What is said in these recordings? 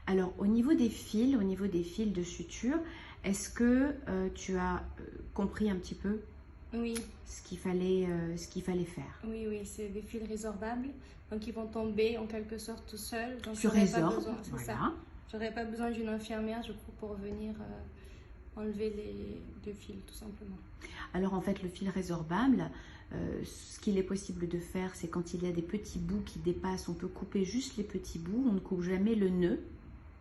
Alors, au niveau des fils de suture, est-ce que tu as compris un petit peu Oui, ce qu'il fallait faire? oui, c'est des fils résorbables, donc ils vont tomber en quelque sorte tout seuls. Donc Tu j'aurais pas résorbes, besoin, c'est ça. voilà. J'aurais pas besoin d'une infirmière, je crois, pour venir enlever les deux fils, tout simplement. Alors en fait, le fil résorbable, ce qu'il est possible de faire, c'est quand il y a des petits bouts qui dépassent, on peut couper juste les petits bouts, on ne coupe jamais le nœud,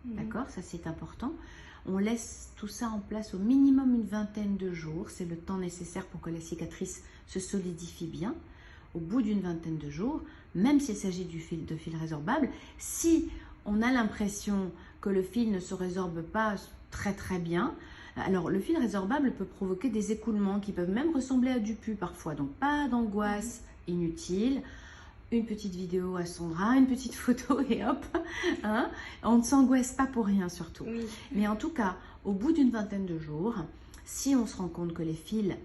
d'accord? Ça c'est important. On laisse tout ça en place au minimum une vingtaine de jours, c'est le temps nécessaire pour que la cicatrice se solidifie bien. Au bout d'une vingtaine de jours, même s'il s'agit de fil résorbable, si on a l'impression que le fil ne se résorbe pas très bien, alors le fil résorbable peut provoquer des écoulements qui peuvent même ressembler à du pus parfois, donc pas d'angoisse inutile. Une petite vidéo à Sandra, une petite photo et hop, hein, on ne s'angoisse pas pour rien surtout. Oui. Mais en tout cas, au bout d'une vingtaine de jours, si on se rend compte que les fils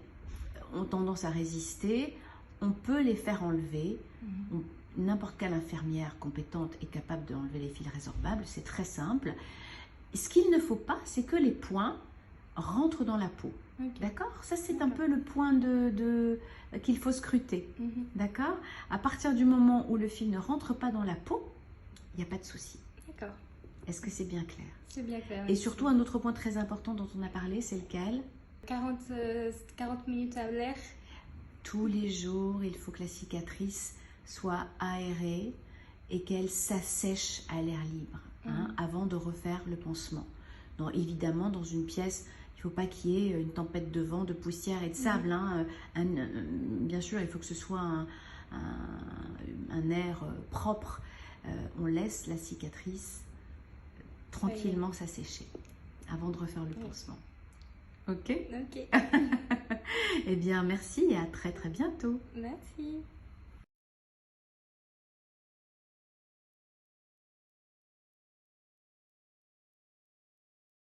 ont tendance à résister, on peut les faire enlever. N'importe quelle infirmière compétente est capable d'enlever les fils résorbables, c'est très simple. Ce qu'il ne faut pas, c'est que les points rentrent dans la peau. Okay. D'accord? Ça, c'est un peu le point qu'il faut scruter. D'accord? À partir du moment où le fil ne rentre pas dans la peau, il n'y a pas de souci. D'accord. Est-ce que c'est bien clair? C'est bien clair. Et surtout, un autre point très important dont on a parlé, c'est lequel? 40 minutes à l'air. Tous les jours, il faut que la cicatrice soit aérée et qu'elle s'assèche à l'air libre avant de refaire le pansement. Donc, évidemment, dans une pièce, il ne faut pas qu'il y ait une tempête de vent, de poussière et de sable. Bien sûr, il faut que ce soit un air propre. On laisse la cicatrice tranquillement s'assécher avant de refaire le pansement. Ok? Ok. Eh bien, merci et à très bientôt. Merci.